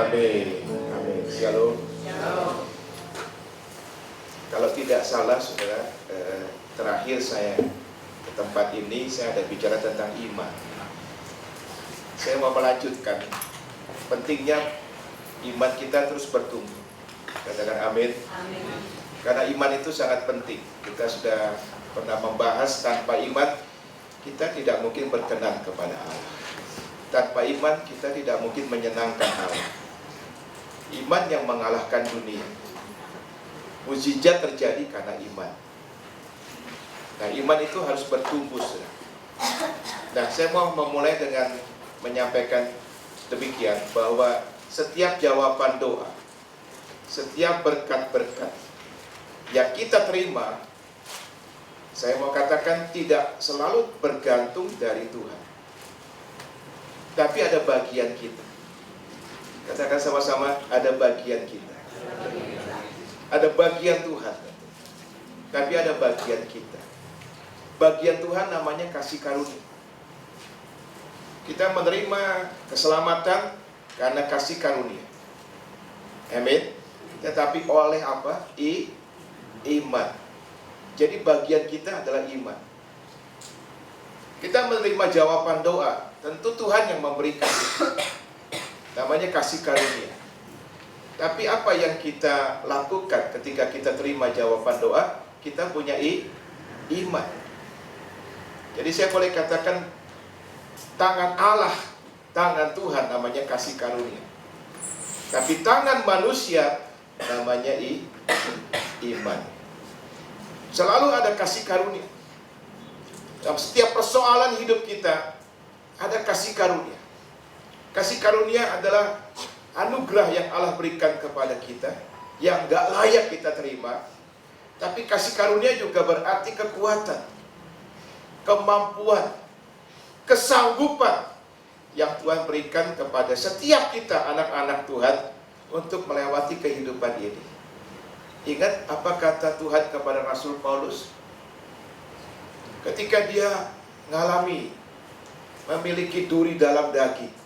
Amin. Amin. Shalom. Kalau tidak salah, saudara, terakhir saya ke tempat ini, saya ada bicara tentang iman. Saya mau melanjutkan. Pentingnya iman kita terus bertumbuh. Katakan amin. Amin. Karena iman itu sangat penting. Kita sudah pernah membahas, tanpa iman kita tidak mungkin berkenan kepada Allah. Tanpa iman kita tidak mungkin menyenangkan Allah. Iman yang mengalahkan dunia. Mukjizat terjadi karena iman. Nah, iman itu harus bertumbuh. Nah, saya mau memulai dengan menyampaikan demikian, bahwa setiap jawaban doa, setiap berkat-berkat yang kita terima, saya mau katakan tidak selalu bergantung dari Tuhan, tapi ada bagian kita. Katakan sama-sama, ada bagian kita. Ada bagian Tuhan, tapi ada bagian kita. Bagian Tuhan namanya kasih karunia. Kita menerima keselamatan karena kasih karunia. Amin. Tetapi oleh apa? Iman. Jadi bagian kita adalah iman. Kita menerima jawaban doa, tentu Tuhan yang memberikan. Namanya kasih karunia. Tapi apa yang kita lakukan ketika kita terima jawaban doa? Kita punya iman. Jadi saya boleh katakan, tangan Allah, tangan Tuhan namanya kasih karunia. Tapi tangan manusia namanya iman. Selalu ada kasih karunia. Dalam setiap persoalan hidup kita ada kasih karunia. Kasih karunia adalah anugerah yang Allah berikan kepada kita, yang gak layak kita terima. Tapi kasih karunia juga berarti kekuatan, kemampuan, kesanggupan yang Tuhan berikan kepada setiap kita, anak-anak Tuhan, untuk melewati kehidupan ini. Ingat apa kata Tuhan kepada Rasul Paulus? Ketika dia memiliki duri dalam daging,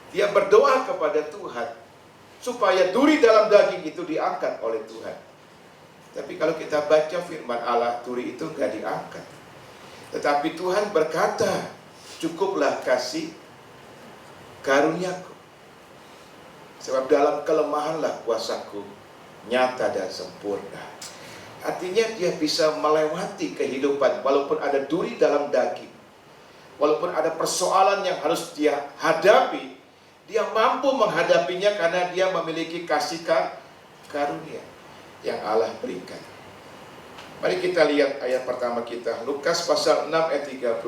dia berdoa kepada Tuhan supaya duri dalam daging itu diangkat oleh Tuhan. Tapi kalau kita baca firman Allah, duri itu enggak diangkat. Tetapi Tuhan berkata, cukuplah kasih karuniaku, sebab dalam kelemahanlah kuasaku nyata dan sempurna. Artinya dia bisa melewati kehidupan walaupun ada duri dalam daging, walaupun ada persoalan yang harus dia hadapi. Dia mampu menghadapinya karena dia memiliki kasih karunia yang Allah berikan. Mari kita lihat ayat pertama kita, Lukas pasal 6 ayat 38.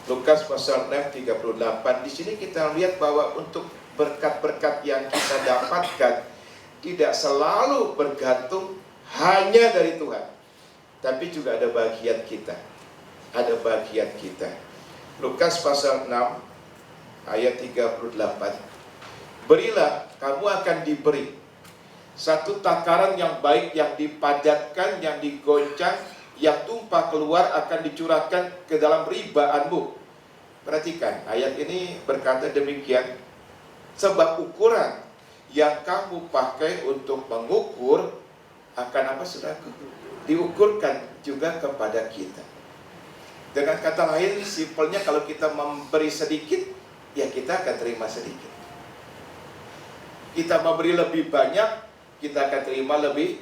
Lukas pasal 6 38. Di sini kita lihat bahwa untuk berkat-berkat yang kita dapatkan tidak selalu bergantung hanya dari Tuhan, tapi juga ada bagian kita. Ada bagian kita. Lukas pasal 6 ayat 38. Berilah, kamu akan diberi. Satu takaran yang baik, yang dipadatkan, yang digoncang, yang tumpah keluar akan dicurahkan ke dalam ribaanmu. Perhatikan, ayat ini berkata demikian. Sebab ukuran yang kamu pakai untuk mengukur akan apa, saudaraku? Diukurkan juga kepada kita. Dengan kata lain, simpelnya kalau kita memberi sedikit, ya kita akan terima sedikit. Kita memberi lebih banyak, kita akan terima lebih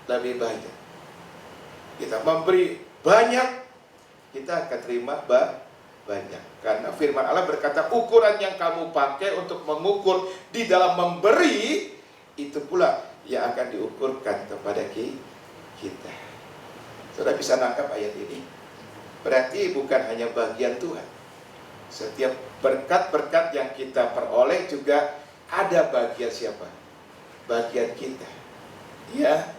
banyak. Kita memberi banyak, kita akan terima banyak. Karena firman Allah berkata, ukuran yang kamu pakai untuk mengukur di dalam memberi, itu pula yang akan diukurkan kepada kita. Saudara bisa nangkap ayat ini? Berarti bukan hanya bagian Tuhan. Setiap berkat-berkat yang kita peroleh juga ada bagian siapa? Bagian kita. Ya,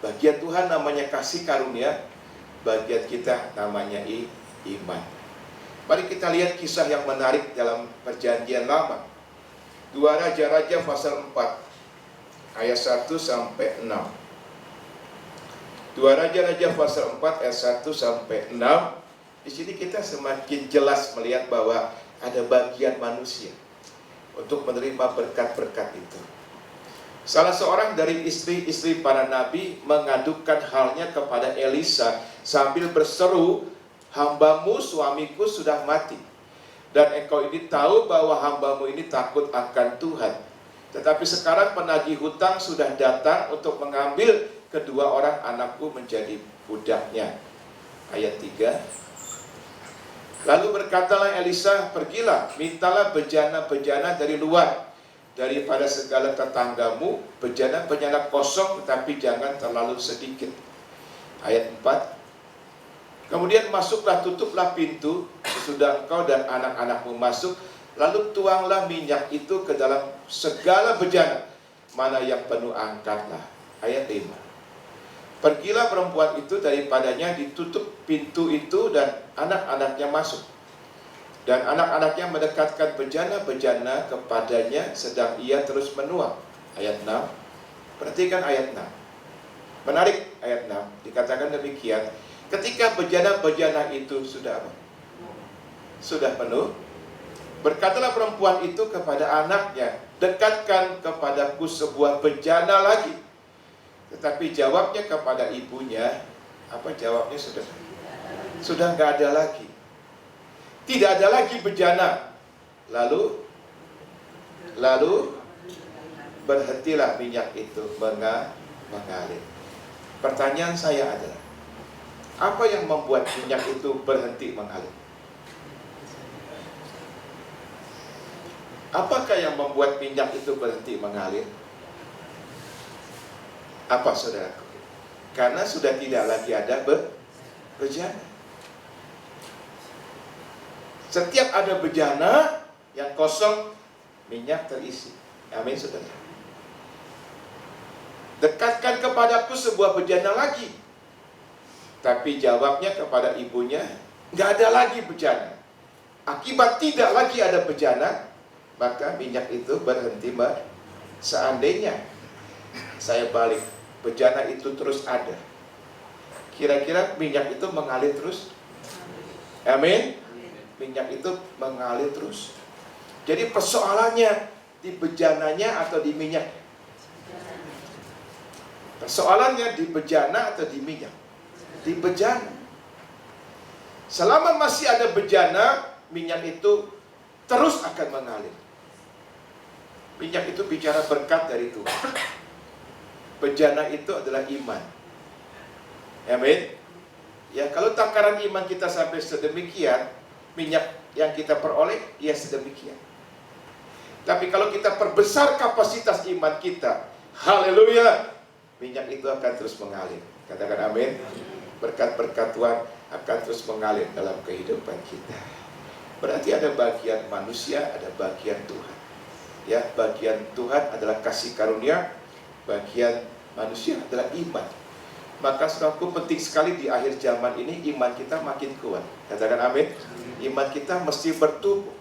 bagian Tuhan namanya kasih karunia, bagian kita namanya iman. Mari kita lihat kisah yang menarik dalam Perjanjian Lama. 2 Raja-Raja pasal 4 ayat 1 sampai 6. 2 Raja-Raja pasal 4 ayat 1 sampai 6. Di sini kita semakin jelas melihat bahwa ada bagian manusia. untuk menerima berkat-berkat itu. Salah seorang dari istri-istri para nabi mengadukan halnya kepada Elisa sambil berseru, "Hambamu, suamiku sudah mati. Dan engkau ini tahu bahwa hambamu ini takut akan Tuhan. Tetapi sekarang penagih hutang sudah datang untuk mengambil kedua orang anakku menjadi budaknya." Ayat 3. Lalu berkatalah Elisa, "Pergilah, mintalah bejana-bejana dari luar, daripada segala tetanggamu, bejana-bejana kosong, tetapi jangan terlalu sedikit." Ayat 4. "Kemudian masuklah, tutuplah pintu, sesudah engkau dan anak-anakmu masuk, lalu tuanglah minyak itu ke dalam segala bejana, mana yang penuh angkatlah." Ayat 5. "Pergilah perempuan itu daripadanya, ditutup pintu itu, dan anak-anaknya masuk. Dan anak-anaknya mendekatkan bejana-bejana kepadanya, sedang ia terus menuang." Ayat 6. Perhatikan ayat 6. Menarik ayat 6. Dikatakan demikian, ketika bejana-bejana itu sudah apa? Sudah penuh, berkatalah perempuan itu kepada anaknya, "Dekatkan kepadaku sebuah bejana lagi." Tetapi jawabnya kepada ibunya, apa jawabnya? Sudah nggak ada lagi. Tidak ada lagi bejana. Lalu berhentilah minyak itu mengalir. Pertanyaan saya adalah, apa yang membuat minyak itu berhenti mengalir? Apakah yang membuat minyak itu berhenti mengalir? Apa, saudaraku? Karena sudah tidak lagi ada bejana. Setiap ada bejana yang kosong, minyak terisi. Amin, saudara. "Dekatkan kepadaku sebuah bejana lagi." Tapi jawabnya kepada ibunya, nggak ada lagi bejana. Akibat tidak lagi ada bejana, maka minyak itu berhenti. Seandainya saya balik, bejana itu terus ada, kira-kira minyak itu mengalir terus? Amin. Minyak itu mengalir terus. Jadi persoalannya di bejananya atau di minyak? Persoalannya di bejana atau di minyak? Di bejana. Selama masih ada bejana, minyak itu terus akan mengalir. Minyak itu bicara berkat dari Tuhan. Bejana itu adalah iman. Amin. Ya, kalau takaran iman kita sampai sedemikian, minyak yang kita peroleh, ya sedemikian. Tapi kalau kita perbesar kapasitas iman kita, haleluya, minyak itu akan terus mengalir. Katakan amin. Berkat-berkat Tuhan akan terus mengalir dalam kehidupan kita. Berarti ada bagian manusia, ada bagian Tuhan. Ya, bagian Tuhan adalah kasih karunia, bagian manusia adalah iman. Maka saudaraku, penting sekali di akhir zaman ini iman kita makin kuat. Katakan amin. Iman kita mesti bertumbuh.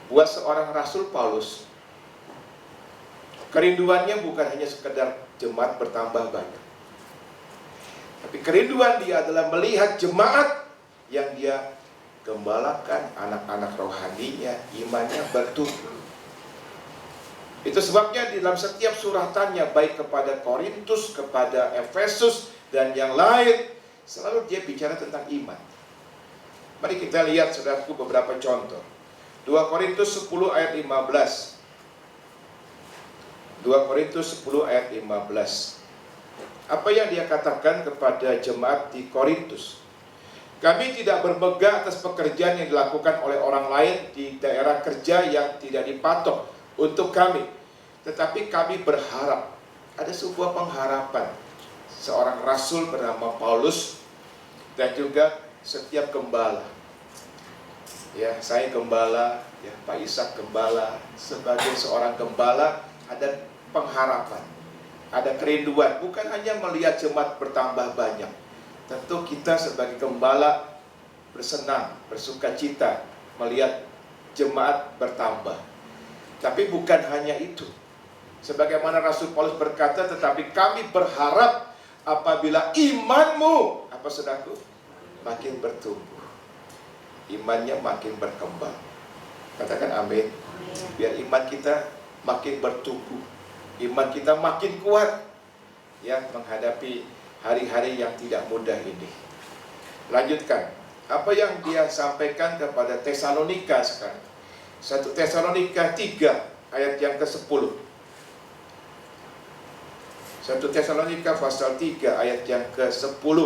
Buat seorang Rasul Paulus, kerinduannya bukan hanya sekedar jemaat bertambah banyak, tapi kerinduan dia adalah melihat jemaat yang dia gembalakan, anak-anak rohaninya, imannya bertumbuh. Itu sebabnya di dalam setiap suratannya, baik kepada Korintus, kepada Efesus, dan yang lain, selalu dia bicara tentang iman. Mari kita lihat, saudaraku, beberapa contoh. 2 Korintus 10 ayat 15. 2 Korintus 10 ayat 15. Apa yang dia katakan kepada jemaat di Korintus? "Kami tidak bermegah atas pekerjaan yang dilakukan oleh orang lain di daerah kerja yang tidak dipatok untuk kami. Tetapi kami berharap." Ada sebuah pengharapan. Seorang rasul bernama Paulus dan juga setiap gembala. Ya, saya gembala, ya, Pak Ishak gembala. Sebagai seorang gembala ada pengharapan, ada kerinduan. Bukan hanya melihat jemaat bertambah banyak. Tentu kita sebagai gembala bersenang, bersuka cita melihat jemaat bertambah. Tapi bukan hanya itu. Sebagaimana Rasul Paulus berkata, "Tetapi kami berharap apabila imanmu," apa saudaraku? "Makin bertumbuh." Imannya makin berkembang. Katakan amin. Biar iman kita makin bertumbuh, iman kita makin kuat, ya, menghadapi hari-hari yang tidak mudah ini. Lanjutkan, apa yang dia sampaikan kepada Tesalonika sekarang. 1 Tesalonika 3 ayat yang ke-10. 1 Tesalonika pasal 3 ayat yang ke-10.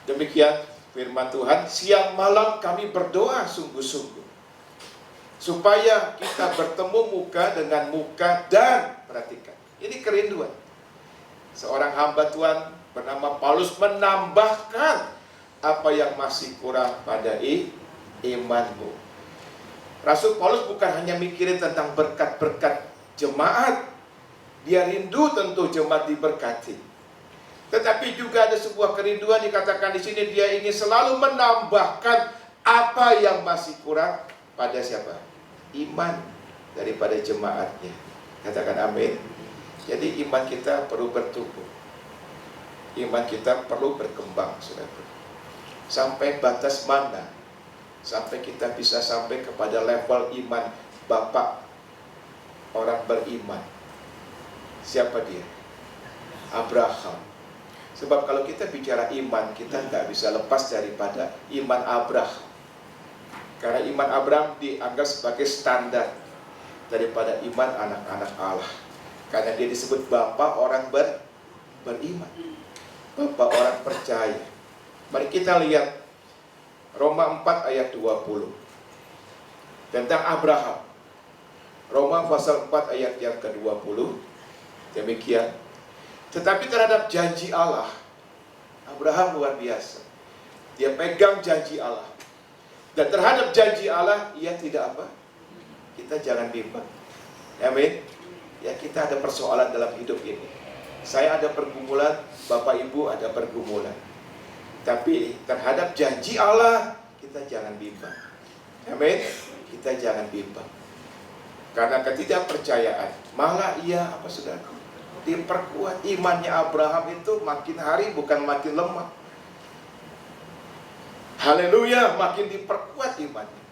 Demikian firman Tuhan, siang malam kami berdoa sungguh-sungguh supaya kita bertemu muka dengan muka dan, perhatikan, ini kerinduan. Seorang hamba Tuhan bernama Paulus menambahkan apa yang masih kurang pada imanmu. Rasul Paulus bukan hanya mikirin tentang berkat-berkat jemaat, dia rindu tentu jemaat diberkati. Tetapi juga ada sebuah kerinduan dikatakan di sini, dia ingin selalu menambahkan apa yang masih kurang pada siapa? Iman daripada jemaatnya. Katakan amin. Jadi iman kita perlu bertumbuh, iman kita perlu berkembang, saudara. Sampai batas mana? Sampai kita bisa sampai kepada level iman Bapak orang beriman. Siapa dia? Abraham. Sebab kalau kita bicara iman, kita nggak bisa lepas daripada iman Abraham. Karena iman Abraham dianggap sebagai standar daripada iman anak-anak Allah. Karena dia disebut Bapak orang beriman, Bapak orang percaya. Mari kita lihat Roma 4 ayat 20 tentang Abraham. Roma pasal 4 ayat yang ke-20. Demikian. Tetapi terhadap janji Allah, Abraham luar biasa. Dia pegang janji Allah. Dan terhadap janji Allah, ia tidak apa? Kita jangan bimbang. Amin. Ya, kita ada persoalan dalam hidup ini. Saya ada pergumulan, Bapak Ibu ada pergumulan. Tapi terhadap janji Allah, kita jangan bimbang. Amin. Kita jangan bimbang. Karena ketidakpercayaan, malah ia apa, saudara? Diperkuat. Imannya Abraham itu makin hari bukan makin lemah. Haleluya, makin diperkuat imannya.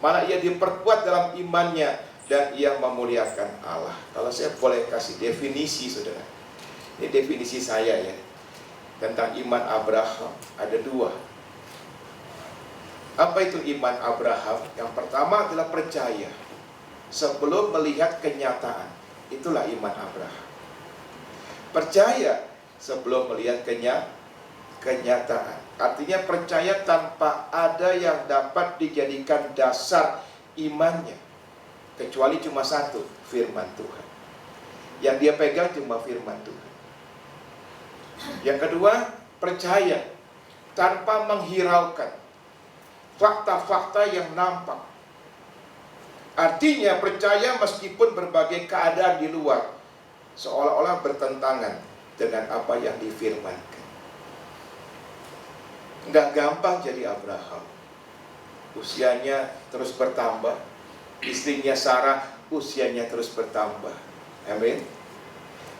Malah ia diperkuat dalam imannya dan ia memuliakan Allah. Kalau saya boleh kasih definisi, saudara. Ini definisi saya ya. Tentang iman Abraham, ada 2. Apa itu iman Abraham? Yang pertama adalah percaya sebelum melihat kenyataan. Itulah iman Abraham. Percaya sebelum melihat kenyataan. Artinya percaya tanpa ada yang dapat dijadikan dasar imannya, kecuali cuma satu, firman Tuhan. Yang dia pegang cuma firman Tuhan. Yang kedua, percaya tanpa menghiraukan fakta-fakta yang nampak. Artinya percaya meskipun berbagai keadaan di luar seolah-olah bertentangan dengan apa yang difirmankan. Enggak gampang jadi Abraham. Usianya terus bertambah. Istrinya Sarah usianya terus bertambah. Amin.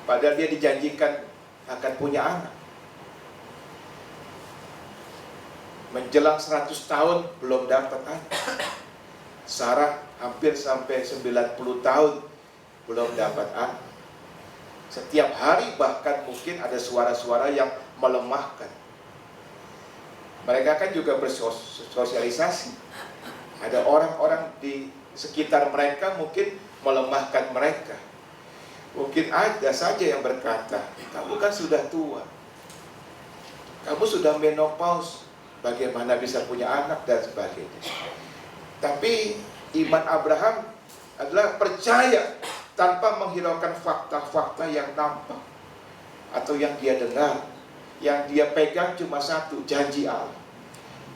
Padahal dia dijanjikan akan punya anak. Menjelang 100 tahun belum dapat anak. Sarah hampir sampai 90 tahun belum dapat anak. Setiap hari bahkan mungkin ada suara-suara yang melemahkan. Mereka kan juga bersosialisasi. Ada orang-orang di sekitar mereka mungkin melemahkan mereka. Mungkin ada saja yang berkata, kamu kan sudah tua, kamu sudah menopause, bagaimana bisa punya anak dan sebagainya. Tapi iman Abraham adalah percaya tanpa menghiraukan fakta-fakta yang nampak atau yang dia dengar. Yang dia pegang cuma satu, janji Allah.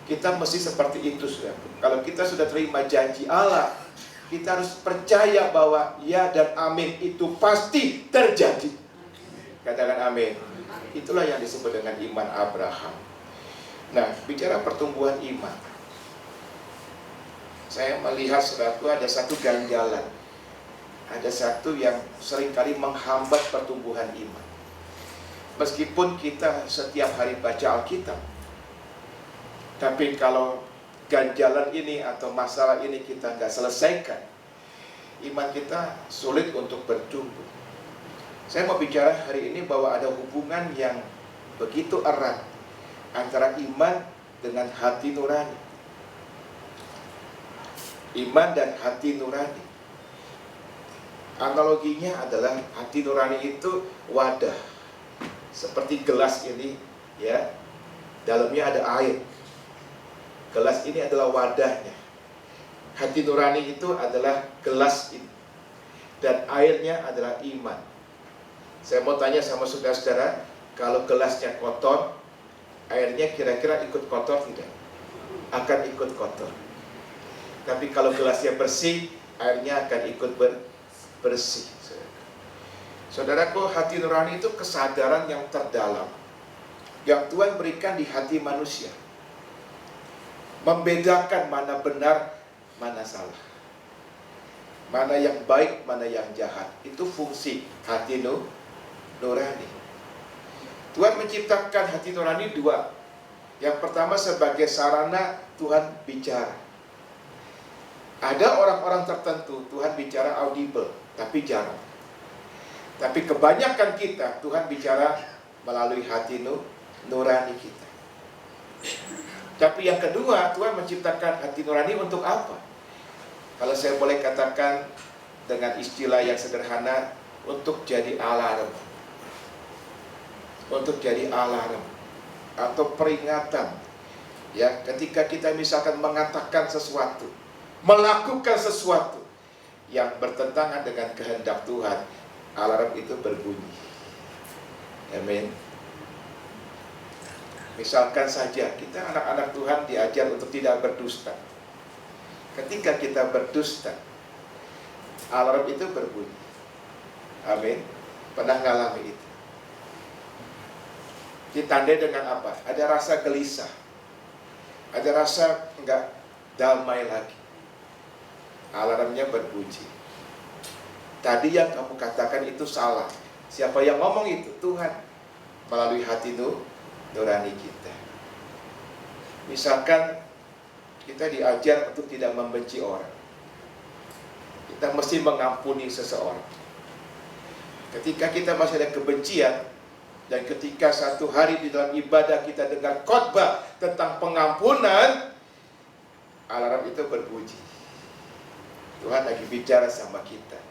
Kita mesti seperti itu, saudara. Kalau kita sudah terima janji Allah, kita harus percaya bahwa ya dan amin itu pasti terjadi. Katakan amin. Itulah yang disebut dengan iman Abraham. Nah, bicara pertumbuhan iman, saya melihat, saudaraku, ada satu ganjalan. Ada satu yang seringkali menghambat pertumbuhan iman. Meskipun kita setiap hari baca Alkitab, tapi kalau ganjalan ini atau masalah ini kita nggak selesaikan, iman kita sulit untuk bertumbuh. Saya mau bicara hari ini bahwa ada hubungan yang begitu erat antara iman dengan hati nurani. Iman dan hati nurani. Analoginya adalah hati nurani itu wadah. Seperti gelas ini, ya. Dalamnya ada air. Gelas ini adalah wadahnya. Hati nurani itu adalah gelas ini. Dan airnya adalah iman. Saya mau tanya sama saudara-saudara, kalau gelasnya kotor, airnya kira-kira ikut kotor tidak? Akan ikut kotor. Tapi kalau gelasnya bersih, airnya akan ikut bersih. Saudaraku, hati nurani itu kesadaran yang terdalam yang Tuhan berikan di hati manusia, membedakan mana benar, mana salah, mana yang baik, mana yang jahat. Itu fungsi hati nurani. Tuhan menciptakan hati nurani dua. Yang pertama sebagai sarana Tuhan bicara. Ada orang-orang tertentu Tuhan bicara audible, tapi jarang. Tapi kebanyakan kita Tuhan bicara melalui hati nurani kita. Tapi yang kedua, Tuhan menciptakan hati nurani untuk apa? Kalau saya boleh katakan dengan istilah yang sederhana, untuk jadi alarm. Untuk jadi alarm atau peringatan. Ya, ketika kita misalkan mengatakan sesuatu, melakukan sesuatu yang bertentangan dengan kehendak Tuhan, alarm itu berbunyi. Amin. Misalkan saja kita anak-anak Tuhan diajar untuk tidak berdusta. Ketika kita berdusta, alarm itu berbunyi. Amin. Pernah ngalami itu? Ditandai dengan apa? Ada rasa gelisah, ada rasa enggak damai lagi. Alarmnya berbunyi. Tadi yang kamu katakan itu salah. Siapa yang ngomong itu? Tuhan, melalui hati nurani kita. Misalkan kita diajar untuk tidak membenci orang, kita mesti mengampuni seseorang. Ketika kita masih ada kebencian, dan ketika satu hari di dalam ibadah kita dengar khotbah tentang pengampunan, alarm itu berbunyi. Tuhan lagi bicara sama kita.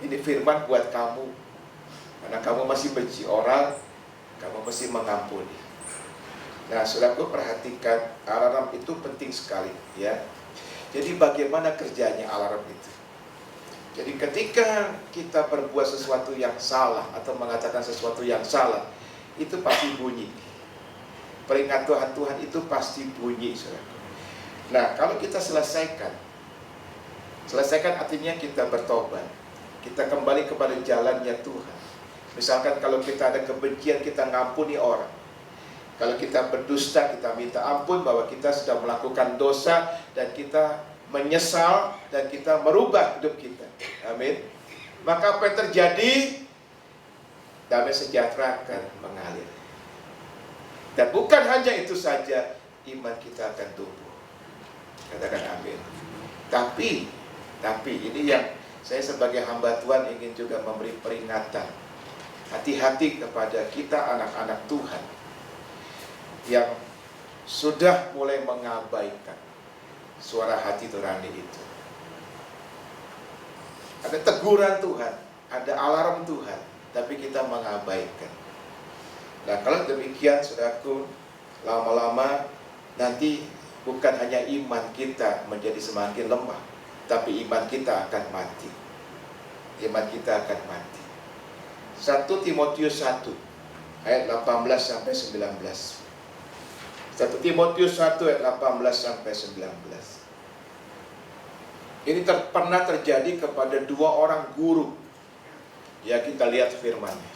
Ini firman buat kamu. Karena kamu masih benci orang, kamu mesti mengampuni. Nah, saudaraku, perhatikan, alarm itu penting sekali, ya. Jadi bagaimana kerjanya alarm itu? Jadi ketika kita berbuat sesuatu yang salah atau mengatakan sesuatu yang salah, itu pasti bunyi. Peringatan Tuhan itu pasti bunyi, saudaraku. Nah, kalau kita selesaikan artinya kita bertobat. Kita kembali kepada jalannya Tuhan. Misalkan kalau kita ada kebencian, kita ngampuni orang. Kalau kita berdusta, kita minta ampun bahwa kita sudah melakukan dosa dan kita menyesal dan kita merubah hidup kita. Amin. Maka apa yang terjadi? Damai sejahtera akan mengalir. Dan bukan hanya itu saja, iman kita akan tumbuh. Katakan amin. Tapi ini yang saya sebagai hamba Tuhan ingin juga memberi peringatan. Hati-hati kepada kita anak-anak Tuhan yang sudah mulai mengabaikan suara hati nurani itu. Ada teguran Tuhan, ada alarm Tuhan, tapi kita mengabaikan. Nah, kalau demikian, saudaraku, lama-lama nanti bukan hanya iman kita menjadi semakin lemah, tapi iman kita akan mati. Iman kita akan mati. 1 Timotius 1 ayat 18 sampai 19. 1 Timotius 1 ayat 18 sampai 19. Ini pernah terjadi kepada dua orang guru. Ya, kita lihat firman-Nya.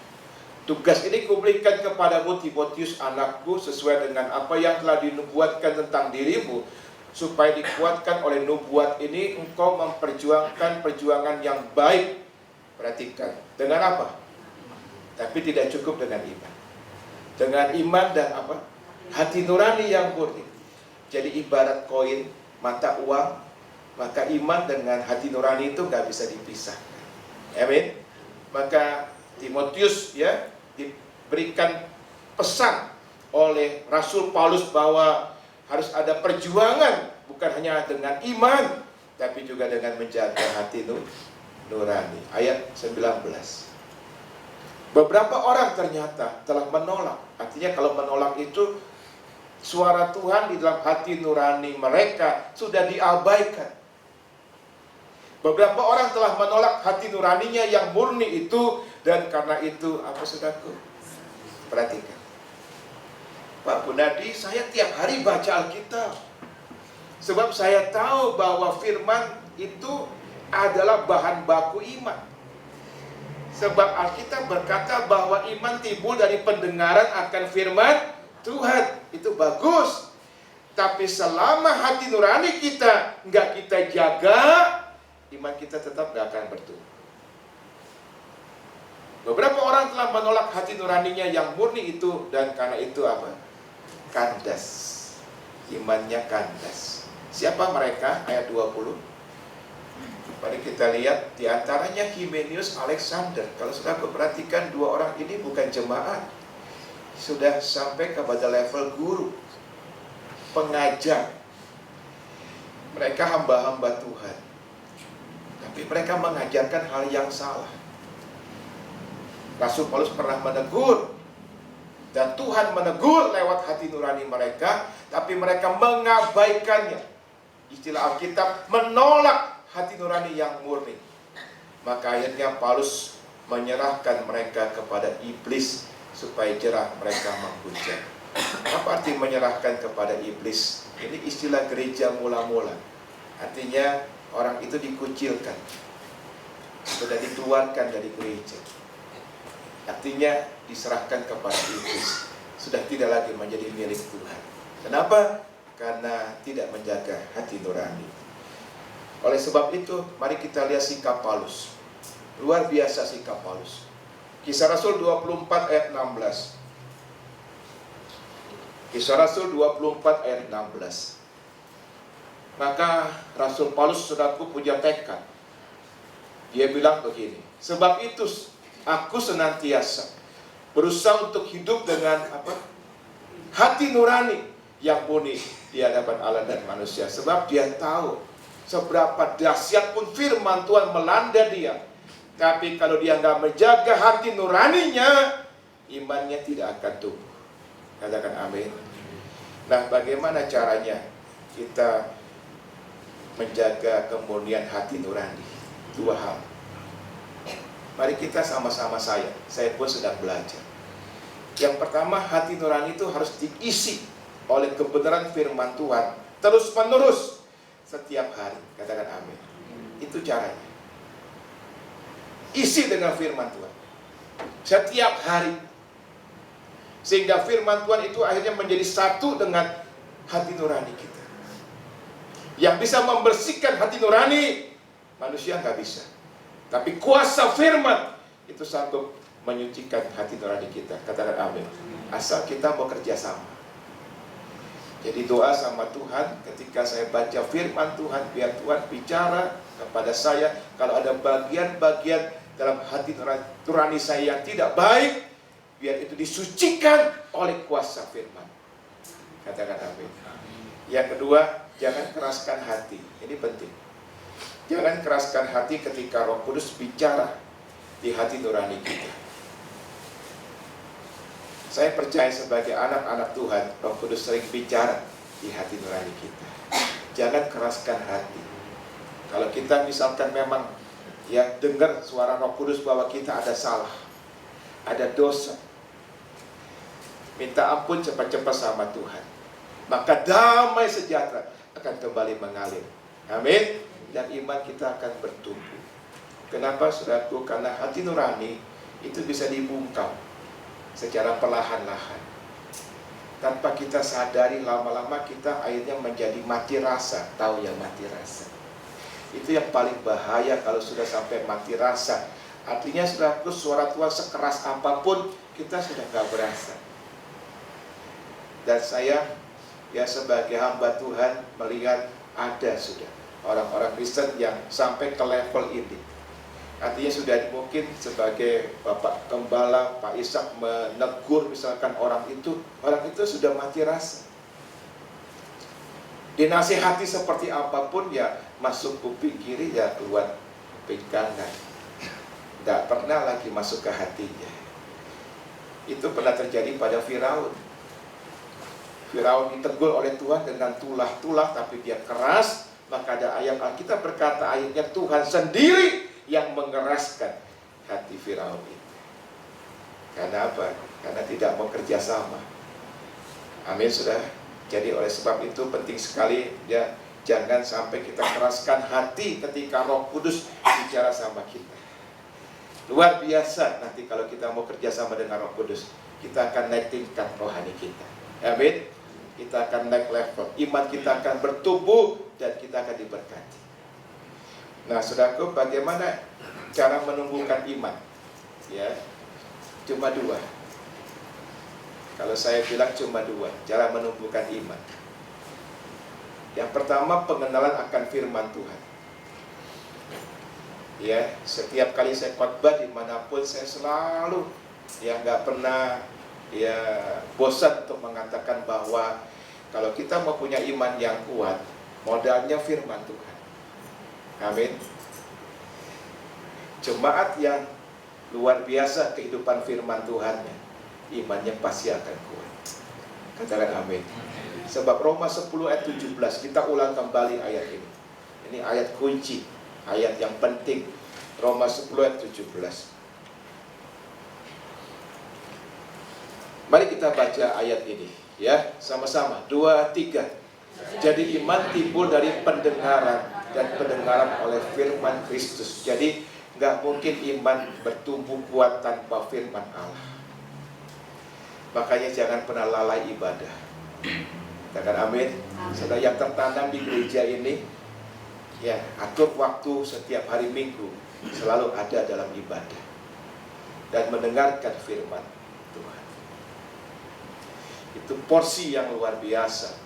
Tugas ini kuberikan kepadamu Timotius anakku sesuai dengan apa yang telah dinubuatkan tentang dirimu, supaya dikuatkan oleh nubuat ini engkau memperjuangkan perjuangan yang baik. Perhatikan, dengan apa? Tapi tidak cukup dengan iman. Dengan iman dan apa? Hati nurani yang murni. jadi ibarat koin, mata uang, maka iman dengan hati nurani itu nggak bisa dipisahkan. Amin. Maka Timotius ya diberikan pesan oleh Rasul Paulus bahwa harus ada perjuangan, bukan hanya dengan iman, tapi juga dengan menjaga hati nurani. Ayat 19. Beberapa orang ternyata telah menolak. Artinya kalau menolak itu suara Tuhan di dalam hati nurani mereka sudah diabaikan. Beberapa orang telah menolak hati nuraninya yang murni itu, dan karena itu apa saudaraku? Perhatikan. Pak Gunadi, saya tiap hari baca Alkitab. Sebab saya tahu bahwa firman itu adalah bahan baku iman. Sebab Alkitab berkata bahwa iman timbul dari pendengaran akan firman Tuhan. Itu bagus. Tapi selama hati nurani kita nggak kita jaga, iman kita tetap nggak akan bertumbuh. Beberapa orang telah menolak hati nuraninya yang murni itu, dan karena itu apa? Kandas. Imannya kandas. Siapa mereka? Ayat 20. Mari kita lihat, diantaranya Himenius Alexander. Kalau sudah perhatikan, dua orang ini bukan jemaat, sudah sampai kepada level guru, pengajar. Mereka hamba-hamba Tuhan, tapi mereka mengajarkan hal yang salah. Rasul Paulus pernah menegur, dan Tuhan menegur lewat hati nurani mereka, tapi mereka mengabaikannya. Istilah Alkitab, menolak hati nurani yang murni. Maka akhirnya Paulus menyerahkan mereka kepada iblis supaya jerah mereka menghujat. Apa arti menyerahkan kepada iblis? Ini istilah gereja mula-mula. Artinya orang itu dikucilkan, sudah dikeluarkan dari gereja. Artinya diserahkan kepada iblis, sudah tidak lagi menjadi milik Tuhan. Kenapa? Karena tidak menjaga hati nurani. Oleh sebab itu, mari kita lihat sikap Paulus. Luar biasa sikap Paulus. Kisah Rasul 24 ayat 16. Kisah Rasul 24 ayat 16. Maka Rasul Paulus saudaraku punya tekad. Dia bilang begini, sebab itu aku senantiasa berusaha untuk hidup dengan apa? Hati nurani yang murni di hadapan Allah dan manusia. Sebab dia tahu seberapa dahsyat pun firman Tuhan melanda dia, tapi kalau dia nggak menjaga hati nuraninya, imannya tidak akan tumbuh. Katakan amin. Nah, bagaimana caranya kita menjaga kemurnian hati nurani? Dua hal. Mari kita sama-sama saya pun sedang belajar. Yang pertama, hati nurani itu harus diisi oleh kebenaran firman Tuhan terus-menerus setiap hari. Katakan amin. Itu caranya. Isi dengan firman Tuhan setiap hari, sehingga firman Tuhan itu akhirnya menjadi satu dengan hati nurani kita. Yang bisa membersihkan hati nurani manusia nggak bisa, tapi kuasa firman itu sanggup menyucikan hati nurani kita. Katakan amin. Asal kita mau kerja sama. Jadi doa sama Tuhan, ketika saya baca firman Tuhan, biar Tuhan bicara kepada saya. Kalau ada bagian-bagian dalam hati nurani saya yang tidak baik, biar itu disucikan oleh kuasa firman. Katakan amin. Yang kedua, jangan keraskan hati. Ini penting. Jangan keraskan hati ketika Roh Kudus bicara di hati nurani kita. Saya percaya sebagai anak-anak Tuhan, Roh Kudus sering bicara di hati nurani kita. Jangan keraskan hati. Kalau kita misalkan memang ya dengar suara Roh Kudus bahwa kita ada salah, ada dosa, minta ampun cepat-cepat sama Tuhan. Maka damai sejahtera akan kembali mengalir. Amin. Dan iman kita akan bertumbuh. Kenapa saudaraku? Karena hati nurani itu bisa dibungkam secara perlahan-lahan. Tanpa kita sadari, lama-lama kita akhirnya menjadi mati rasa. Tahu yang mati rasa? Itu yang paling bahaya kalau sudah sampai mati rasa. Artinya saudaraku, suara Tuhan sekeras apapun kita sudah gak berasa. Dan saya ya sebagai hamba Tuhan melihat ada sudah orang-orang Kristen yang sampai ke level ini. Artinya sudah mungkin sebagai Bapak Gembala, Pak Ishak menegur misalkan orang itu sudah mati rasa. Dinasihati seperti apapun ya masuk kuping kiri ya keluar kuping kanan. Tidak pernah lagi masuk ke hatinya. Itu pernah terjadi pada Firaun. Firaun ditegur oleh Tuhan dengan tulah-tulah, tapi dia keras. Maka ada ayat Alkitab berkata, ayatnya Tuhan sendiri yang mengeraskan hati Firaun itu. Karena apa? Karena tidak mau kerjasama. Amin, saudara. Jadi oleh sebab itu penting sekali ya, jangan sampai kita keraskan hati ketika Roh Kudus bicara sama kita. Luar biasa nanti kalau kita mau kerjasama dengan Roh Kudus, kita akan naik tingkat rohani kita. Amin. Kita akan naik level, iman kita akan bertumbuh dan kita akan diberkati. Nah, saudaraku, bagaimana cara menumbuhkan iman? Ya, cuma dua. Kalau saya bilang cuma dua cara menumbuhkan iman. Yang pertama, pengenalan akan firman Tuhan. Ya, setiap kali saya khotbah dimanapun saya selalu nggak pernah bosan untuk mengatakan bahwa kalau kita mau punya iman yang kuat, modalnya firman Tuhan. Amin. Jemaat yang luar biasa kehidupan firman Tuhannya, imannya pasti akan kuat. Katakan amin. Sebab Roma 10 ayat 17, kita ulang kembali ayat ini. Ini ayat kunci, ayat yang penting. Roma 10 ayat 17. Mari kita baca ayat ini, ya, sama-sama. 2, 3. Jadi iman timbul dari pendengaran, dan pendengaran oleh firman Kristus. Jadi nggak mungkin iman bertumbuh kuat tanpa firman Allah. Makanya jangan pernah lalai ibadah. Katakan amin. Saudara yang tertanam di gereja ini, ya, atur waktu setiap hari Minggu selalu ada dalam ibadah dan mendengarkan firman Tuhan. Itu porsi yang luar biasa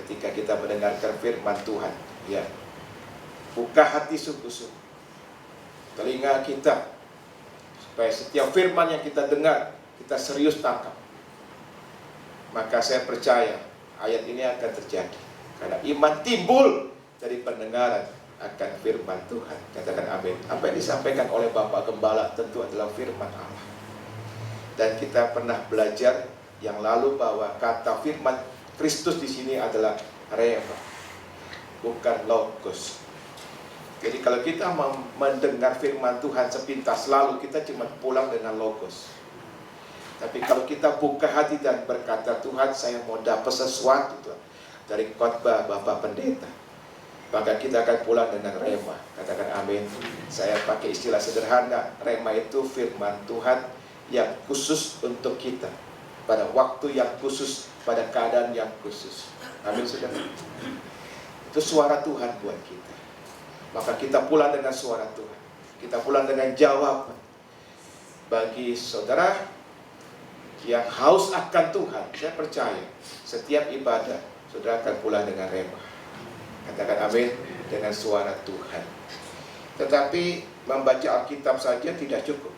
ketika kita mendengarkan firman Tuhan. Ya, buka hati sungguh-sungguh, telinga kita, supaya setiap firman yang kita dengar kita serius tangkap. Maka saya percaya ayat ini akan terjadi, karena iman timbul dari pendengaran akan firman Tuhan. Katakan amin. Apa yang disampaikan oleh Bapak Gembala tentu adalah firman Allah. Dan kita pernah belajar yang lalu bahwa kata firman Kristus di sini adalah rema, bukan logos. Jadi kalau kita mendengar firman Tuhan sepintas lalu kita cuma pulang dengan logos. Tapi kalau kita buka hati dan berkata, Tuhan, saya mau dapat sesuatu Tuhan dari khotbah Bapak Pendeta, maka kita akan pulang dengan rema. Katakan amin. Saya pakai istilah sederhana, rema itu firman Tuhan yang khusus untuk kita, pada waktu yang khusus, pada keadaan yang khusus. Amin, saudara. Itu suara Tuhan buat kita. Maka kita pulang dengan suara Tuhan. Kita pulang dengan jawaban. Bagi saudara yang haus akan Tuhan, saya percaya setiap ibadah saudara akan pulang dengan rema. Katakan amin, dengan suara Tuhan. Tetapi membaca Alkitab saja tidak cukup,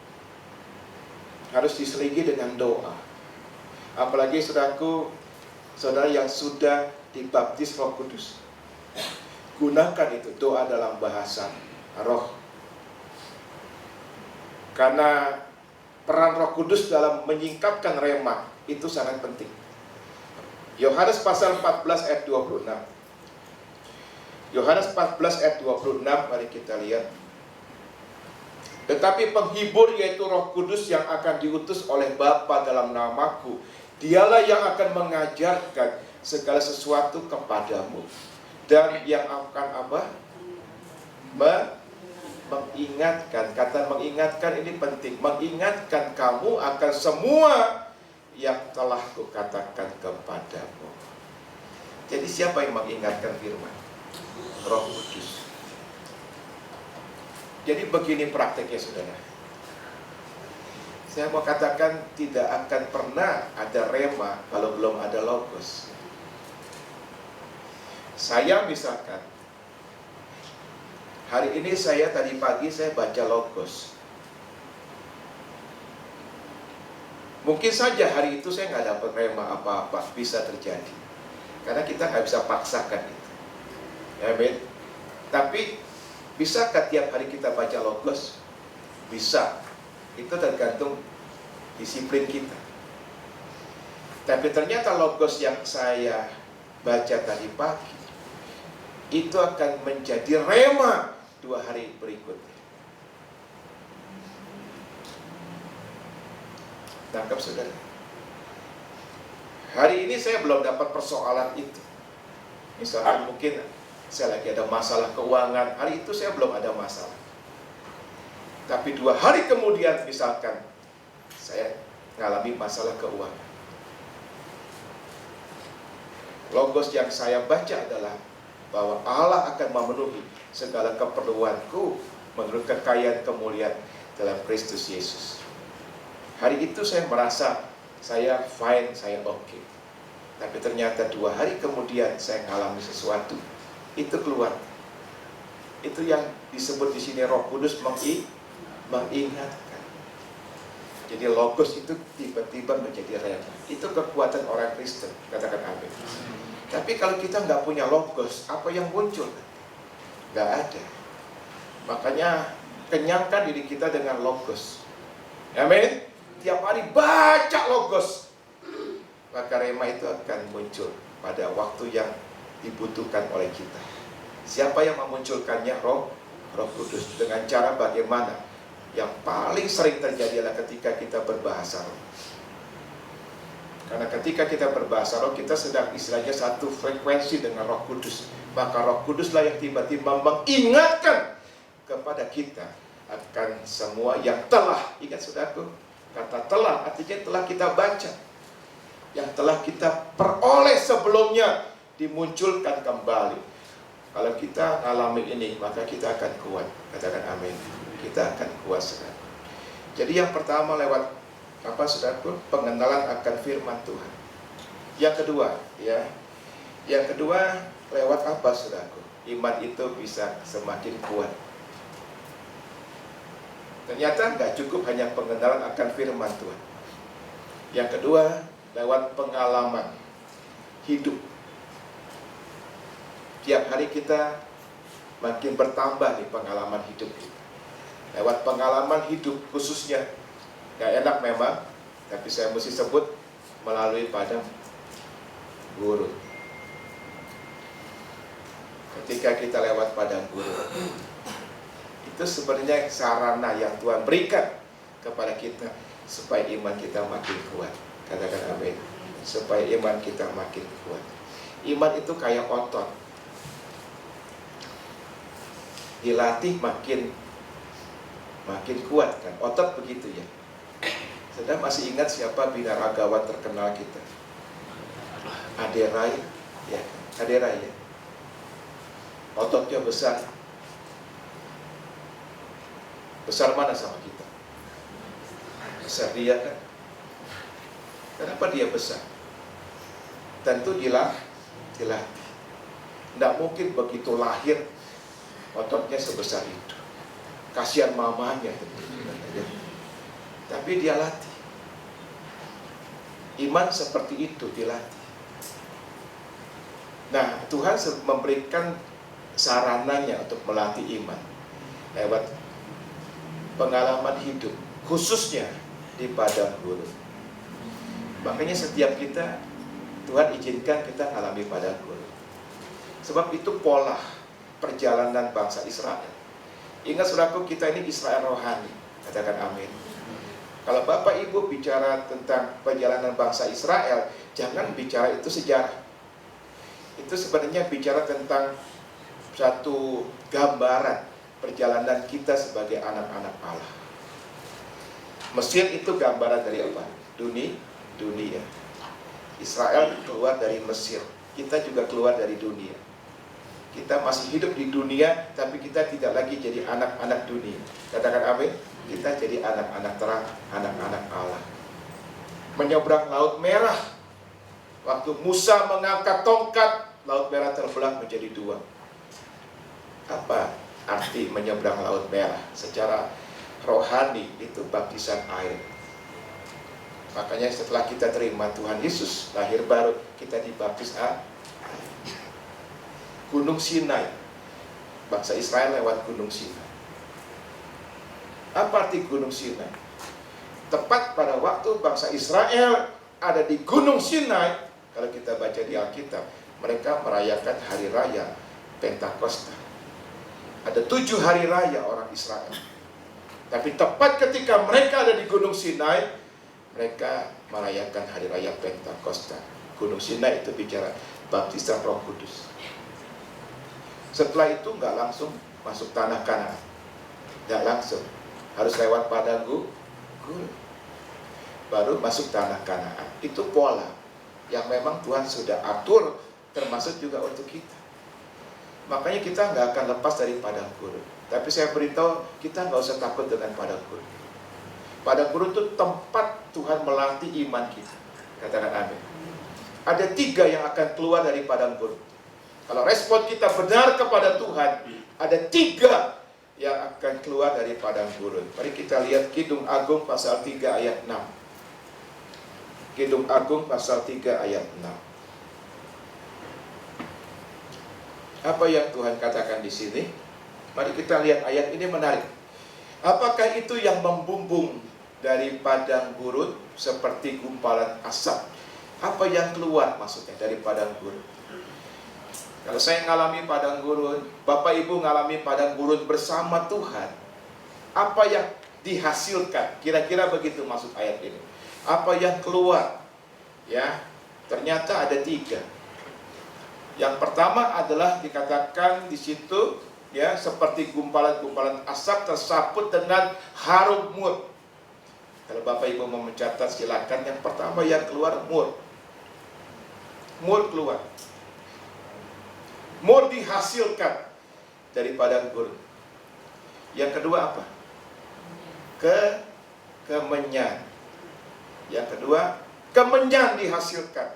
harus diselingi dengan doa. Apalagi saudaraku, saudara yang sudah dibaptis Roh Kudus, gunakan itu doa dalam bahasa roh. Karena peran Roh Kudus dalam menyingkapkan rema itu sangat penting. Yohanes pasal 14 ayat 26. Yohanes 14 ayat 26, mari kita lihat. Tetapi penghibur, yaitu Roh Kudus yang akan diutus oleh Bapa dalam namaku, dialah yang akan mengajarkan segala sesuatu kepadamu, dan yang akan mengingatkan. Kata mengingatkan ini penting. Mengingatkan kamu akan semua yang telah kukatakan kepadamu. Jadi siapa yang mengingatkan firman? Roh Kudus. Jadi begini prakteknya, saudara. Saya mau katakan tidak akan pernah ada rema kalau belum ada logos. Saya misalkan, hari ini tadi pagi saya baca Logos. Mungkin saja hari itu saya nggak dapat rema apa-apa, bisa terjadi. Karena kita nggak bisa paksakan itu. Amin. Tapi, bisakah tiap hari kita baca Logos? Bisa. Itu tergantung disiplin kita. Tapi ternyata Logos yang saya baca tadi pagi, itu akan menjadi rema 2 hari berikutnya. Tangkap saudara? Hari ini saya belum dapat persoalan itu. Misalkan mungkin saya lagi ada masalah keuangan, hari itu saya belum ada masalah. Tapi 2 hari kemudian misalkan saya mengalami masalah keuangan. Logos yang saya baca adalah bahwa Allah akan memenuhi segala keperluanku menurut kekayaan kemuliaan dalam Kristus Yesus. Hari itu saya merasa saya fine, saya oke. Tapi ternyata 2 hari kemudian saya mengalami sesuatu. Itu keluar. Itu yang disebut di sini Roh Kudus mengingatkan. Jadi Logos itu tiba-tiba menjadi rema. Itu kekuatan orang Kristen. Katakan amin. Tapi kalau kita nggak punya Logos, apa yang muncul? Nggak ada. Makanya kenyangkan diri kita dengan Logos. Amin. Tiap hari baca Logos, maka rema itu akan muncul pada waktu yang dibutuhkan oleh kita. Siapa yang memunculkannya? Roh Kudus. Dengan cara bagaimana? Yang paling sering terjadi adalah ketika kita berbahasa roh. Karena ketika kita berbahasa roh, kita sedang istilahnya satu frekuensi dengan Roh Kudus. Maka Roh Kuduslah yang tiba-tiba mengingatkan kepada kita akan semua yang telah. Ingat saudaraku, kata telah artinya telah kita baca, yang telah kita peroleh sebelumnya dimunculkan kembali. Kalau kita alami ini, maka kita akan kuat. Katakan amin. Kita akan kuat saudara. Jadi yang pertama lewat apa saudaraku? Pengenalan akan firman Tuhan. Yang kedua, yang kedua lewat apa saudaraku? Iman itu bisa semakin kuat. Ternyata nggak cukup hanya pengenalan akan firman Tuhan. Yang kedua, lewat pengalaman hidup. Tiap hari kita makin bertambah di pengalaman hidup kita. Lewat pengalaman hidup khususnya, nggak enak memang, tapi saya mesti sebut melalui padang gurun. Ketika kita lewat padang gurun, itu sebenarnya sarana yang Tuhan berikan kepada kita supaya iman kita makin kuat. Katakan amin. Supaya iman kita makin kuat. Iman itu kayak otot. Dilatih makin kuat kan. Otot begitu ya. Saudara masih ingat siapa binaragawan terkenal kita? Aderai ya. Aderai ya. Ototnya besar. Besar mana sama kita? Besar dia kan? Kenapa dia besar? Tentu dilatih. Tidak mungkin begitu lahir ototnya sebesar itu. Kasihan mamanya. Tapi dia latih. Iman seperti itu dilatih. Nah, Tuhan memberikan sarananya untuk melatih iman lewat pengalaman hidup, khususnya di padang gurun. Makanya setiap kita, Tuhan izinkan kita mengalami padang gurun. Sebab itu pola perjalanan bangsa Israel. Ingat saudaraku, kita ini Israel rohani. Katakan amin. Kalau Bapak Ibu bicara tentang perjalanan bangsa Israel, jangan bicara itu sejarah. Itu sebenarnya bicara tentang satu gambaran perjalanan kita sebagai anak-anak Allah. Mesir itu gambaran dari apa? Dunia. Israel keluar dari Mesir. Kita juga keluar dari dunia. Kita masih hidup di dunia, tapi kita tidak lagi jadi anak-anak dunia. Katakan amin. Kita jadi anak-anak terang, anak-anak Allah. Menyeberang Laut Merah. Waktu Musa mengangkat tongkat, Laut Merah terbelah menjadi dua. Apa arti menyeberang Laut Merah? Secara rohani itu baptisan air. Makanya setelah kita terima Tuhan Yesus, lahir baru, kita dibaptis air. Gunung Sinai, bangsa Israel lewat Gunung Sinai. Apa arti Gunung Sinai? Tepat pada waktu bangsa Israel ada di Gunung Sinai, kalau kita baca di Alkitab, mereka merayakan hari raya Pentakosta. Ada 7 hari raya orang Israel. Tapi tepat ketika mereka ada di Gunung Sinai, mereka merayakan hari raya Pentakosta. Gunung Sinai itu bicara baptisan Roh Kudus. Setelah itu nggak langsung masuk tanah Kanaan, nggak langsung, harus lewat padang gurun, baru masuk tanah Kanaan. Itu pola yang memang Tuhan sudah atur, termasuk juga untuk kita. Makanya kita nggak akan lepas dari padang gurun. Tapi saya beritahu, kita nggak usah takut dengan padang gurun. Padang gurun itu tempat Tuhan melatih iman kita. Katakan amin. Ada 3 yang akan keluar dari padang gurun. Kalau respon kita benar kepada Tuhan, ada 3 yang akan keluar dari padang gurun. Mari kita lihat Kidung Agung pasal 3 ayat 6. Kidung Agung pasal 3 ayat 6. Apa yang Tuhan katakan di sini? Mari kita lihat ayat ini menarik. Apakah itu yang membumbung dari padang gurun seperti gumpalan asap? Apa yang keluar maksudnya dari padang gurun? Kalau saya ngalami padang gurun, Bapak Ibu ngalami padang gurun bersama Tuhan, apa yang dihasilkan? Kira-kira begitu maksud ayat ini. Apa yang keluar? Ya, ternyata ada 3. Yang pertama adalah dikatakan di situ, ya, seperti gumpalan-gumpalan asap tersaput dengan harum mur. Kalau Bapak Ibu mau mencatat silakan. Yang pertama yang keluar mur. Mur keluar. Mur dihasilkan dari padang gurun. Yang kedua apa? Kemenyan. Yang kedua, kemenyan dihasilkan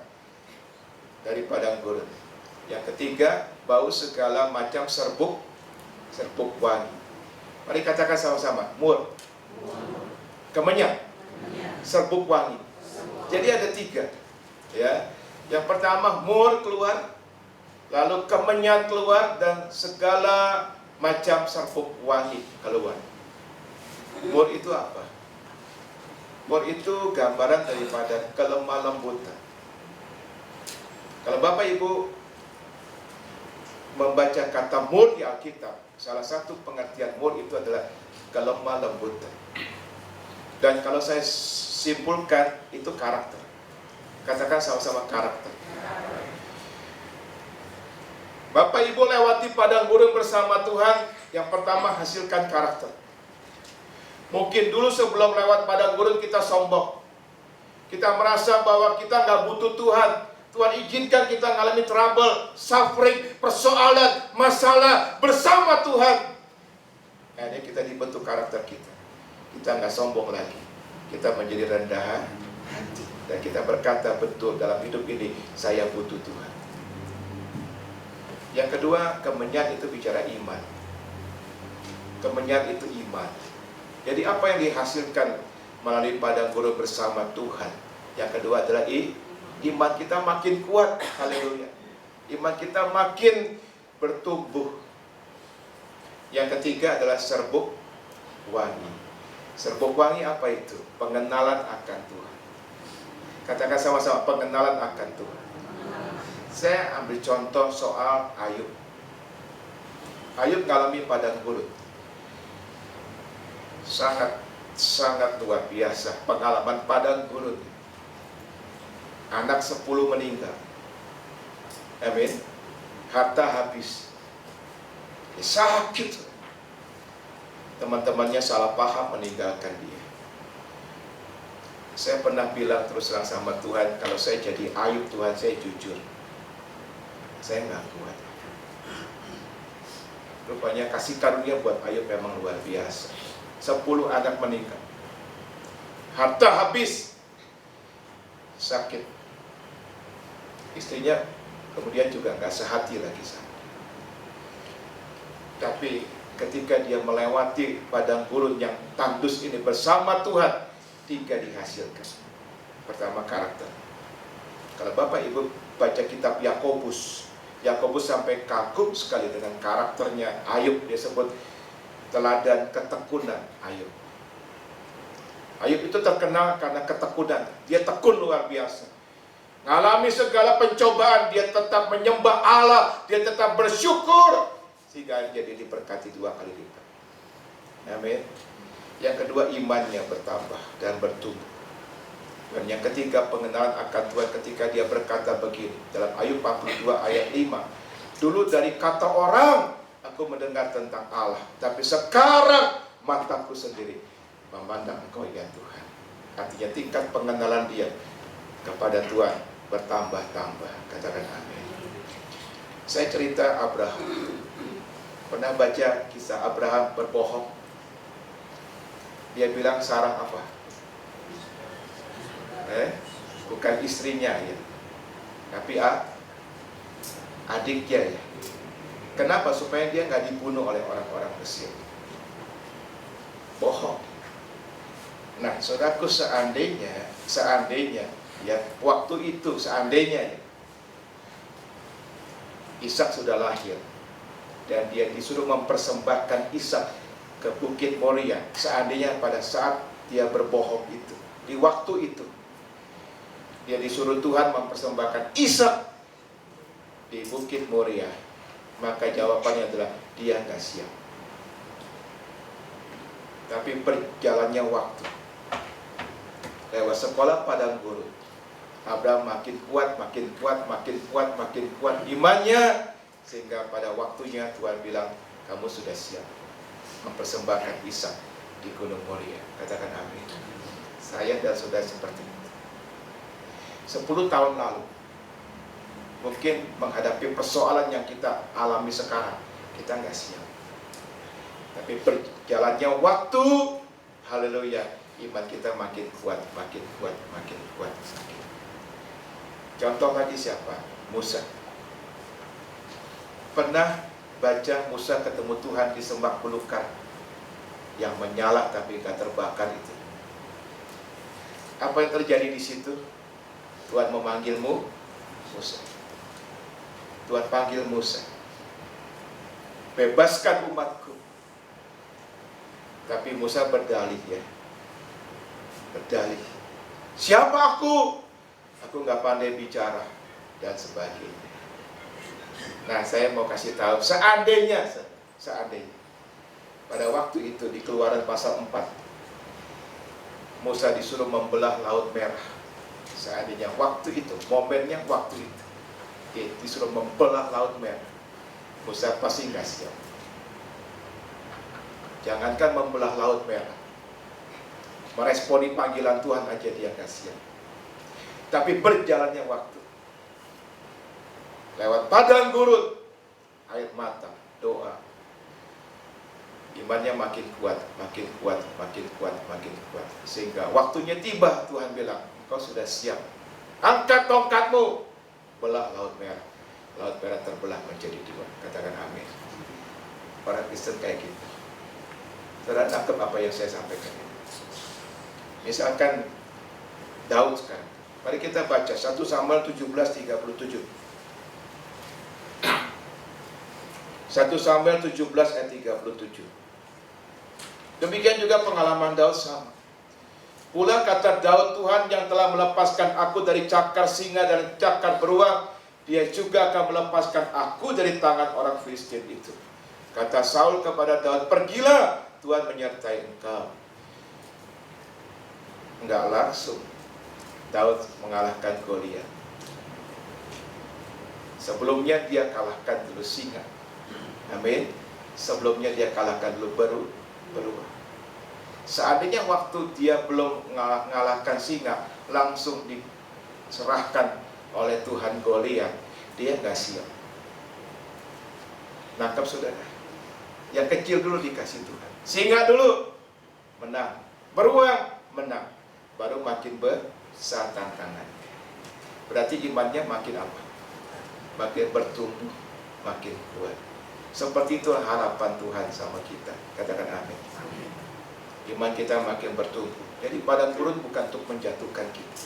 dari padang gurun. Yang ketiga, bau segala macam serbuk wangi. Mari katakan sama-sama, mur, kemenyan, serbuk wangi. Jadi ada 3. Ya, yang pertama mur keluar, lalu kemenyan keluar, dan segala macam serbuk wangi keluar. Mur itu apa? Mur itu gambaran daripada kelemah lembutan. Kalau Bapak Ibu membaca kata mur di Alkitab, salah satu pengertian mur itu adalah kelemah lembutan. Dan kalau saya simpulkan, itu karakter. Katakan sama-sama karakter. Bapak Ibu lewati padang gurun bersama Tuhan, yang pertama hasilkan karakter. Mungkin dulu sebelum lewat padang gurun kita sombong. Kita merasa bahwa kita nggak butuh Tuhan. Tuhan izinkan kita mengalami trouble, suffering, persoalan, masalah bersama Tuhan. Akhirnya kita dibentuk karakter kita. Kita nggak sombong lagi. Kita menjadi rendah hati. Dan kita berkata betul dalam hidup ini, saya butuh Tuhan. Yang kedua, kemenyan itu bicara iman. Kemenyan itu iman. Jadi apa yang dihasilkan melalui padang gurun bersama Tuhan? Yang kedua adalah iman kita makin kuat. Haleluya. Iman kita makin bertumbuh. Yang ketiga adalah serbuk wangi. Serbuk wangi apa itu? Pengenalan akan Tuhan. Katakan sama-sama, pengenalan akan Tuhan. Saya ambil contoh soal Ayub. Ayub mengalami padang gurun. Sangat luar biasa pengalaman padang gurun. Anak 10 meninggal. Amin. Harta habis. Sakit. Teman-temannya salah paham meninggalkan dia. Saya pernah bilang terus terang sama Tuhan, kalau saya jadi Ayub, Tuhan, saya jujur, saya nggak kuat. Rupanya kasih karunia buat Ayub memang luar biasa. 10 anak meninggal. Harta habis. Sakit. Istrinya kemudian juga nggak sehati lagi sama dia. Tapi ketika dia melewati padang gurun yang tandus ini bersama Tuhan, 3 dihasilkan. Pertama, karakter. Kalau Bapak Ibu baca kitab Yakobus sampai kagum sekali dengan karakternya Ayub. Dia sebut teladan ketekunan Ayub. Ayub itu terkenal karena ketekunan. Dia tekun luar biasa. Ngalami segala pencobaan, dia tetap menyembah Allah, dia tetap bersyukur, sehingga jadi diberkati 2 kali lipat. Amin. Yang kedua, imannya bertambah dan bertumbuh. Dan yang ketiga, pengenalan akan Tuhan ketika dia berkata begini dalam Ayub 42 ayat 5. Dulu dari kata orang aku mendengar tentang Allah, tapi sekarang mataku sendiri memandang Engkau ya Tuhan. Artinya tingkat pengenalan dia kepada Tuhan bertambah-tambah. Katakan amin. Saya cerita Abraham. Pernah baca kisah Abraham berbohong. Dia bilang Sarah apa? Bukan istrinya ya, tapi adiknya ya. Kenapa? Supaya dia nggak dibunuh oleh orang-orang Mesir. Bohong. Nah, saudaraku, seandainya ya, waktu itu seandainya ya, Ishak sudah lahir dan dia disuruh mempersembahkan Ishak ke Bukit Moria. Seandainya pada saat dia berbohong itu, di waktu itu dia disuruh Tuhan mempersembahkan Ishak di Bukit Moria, maka jawabannya adalah dia nggak siap. Tapi berjalannya waktu, lewat sekolah padang gurun, Abraham makin kuat imannya, sehingga pada waktunya Tuhan bilang, kamu sudah siap mempersembahkan Ishak di Gunung Moria. Katakan amin. Saya dan saudara seperti itu. 10 tahun lalu, mungkin menghadapi persoalan yang kita alami sekarang, kita nggak siap. Tapi berjalannya waktu, haleluya, iman kita makin kuat. Contoh lagi siapa? Musa. Pernah baca Musa ketemu Tuhan di semak belukar yang menyala tapi nggak terbakar itu. Apa yang terjadi di situ? Tuhan memanggilmu, Musa. Tuhan panggil Musa. Bebaskan umatku. Tapi Musa berdalih ya. Berdalih. Siapa aku? Aku nggak pandai bicara dan sebagainya. Nah, saya mau kasih tahu, seandainya pada waktu itu di Keluaran pasal 4, Musa disuruh membelah Laut Merah. Seandainya waktu itu, momennya waktu itu, dia disuruh membelah Laut Merah, Musa pasti nggak siap. Jangankan membelah Laut Merah, meresponi panggilan Tuhan aja dia nggak siap. Tapi berjalannya waktu, lewat padang gurun, air mata, doa, imannya makin kuat, sehingga waktunya tiba, Tuhan bilang, kau sudah siap, angkat tongkatmu, belah Laut Merah. Laut Merah terbelah menjadi 2. Katakan amin. Para Kristen kayak gitu. Saudara nangkep apa yang saya sampaikan ini? Misalkan Daud sekarang, mari kita baca 1 Samuel 17:37. 1 Samuel 17 ayat 37. Demikian juga pengalaman Daud sama. Pula kata Daud, Tuhan yang telah melepaskan aku dari cakar singa dan cakar beruang, dia juga akan melepaskan aku dari tangan orang Filistin itu. Kata Saul kepada Daud, pergilah, Tuhan menyertai engkau. Enggak langsung Daud mengalahkan Goliat. Sebelumnya dia kalahkan dulu singa. Amin. Sebelumnya dia kalahkan dulu beruang. Seandainya waktu dia belum mengalahkan singa, langsung diserahkan oleh Tuhan Goliat, dia nggak siap. Nangkap saudara? Yang kecil dulu dikasih Tuhan. Singa dulu menang, beruang menang, baru makin besar tantangannya. Berarti imannya makin apa? makin bertumbuh, makin kuat. Seperti itulah harapan Tuhan sama kita. Katakan amin. Iman kita makin bertumbuh. Jadi padang gurun bukan untuk menjatuhkan kita.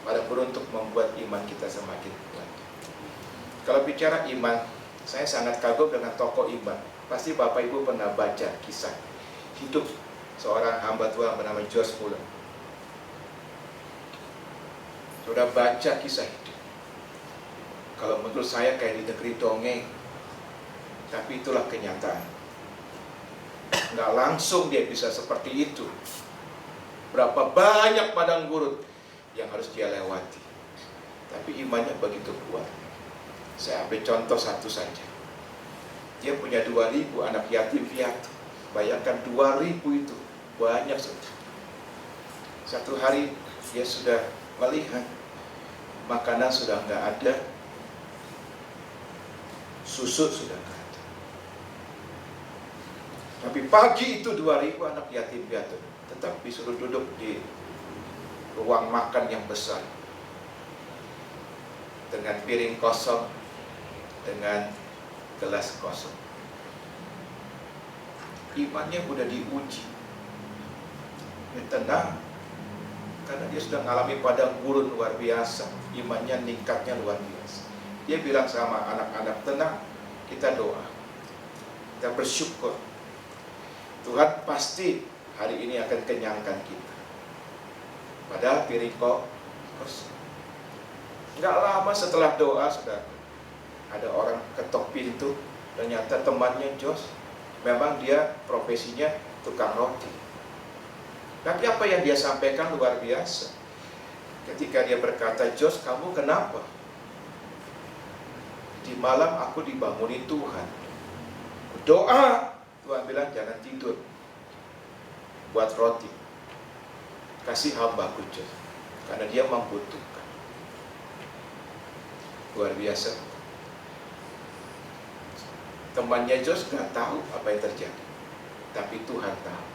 Padang gurun untuk membuat iman kita semakin kuat. Kalau bicara iman, saya sangat kagum dengan tokoh iman. Pasti Bapak Ibu pernah baca kisah hidup seorang hamba Tuhan bernama George Muller. Sudah baca kisah hidup. Kalau menurut saya kayak di negeri dongeng, tapi itulah kenyataan. Nggak langsung dia bisa seperti itu. Berapa banyak padang gurun yang harus dia lewati. Tapi imannya begitu kuat. Saya ambil contoh satu saja. Dia punya 2.000 anak yatim piatu. Bayangkan 2.000 itu banyak saja. Satu hari dia sudah melihat makanan sudah nggak ada, susu sudah nggak ada. Tapi pagi itu 2.000 anak yatim piatu tetap disuruh duduk di ruang makan yang besar dengan piring kosong, dengan gelas kosong. Imannya udah diuji. Dia tenang karena dia sudah mengalami padang gurun luar biasa. Imannya meningkatnya luar biasa. Dia bilang sama anak-anak, tenang, kita doa, kita bersyukur. Tuhan pasti hari ini akan kenyangkan kita. Padahal piring kosong. Nggak lama setelah doa, sudah ada orang ketok pintu. Ternyata temannya Jos, memang dia profesinya tukang roti. Tapi apa yang dia sampaikan luar biasa. Ketika dia berkata, Jos, kamu kenapa? Di malam aku dibangunin Tuhan. Doa, Tuhan bilang jangan tidur, buat roti, kasih hambaku Jos, karena dia membutuhkan. Luar biasa. Temannya Jos gak tahu apa yang terjadi, tapi Tuhan tahu.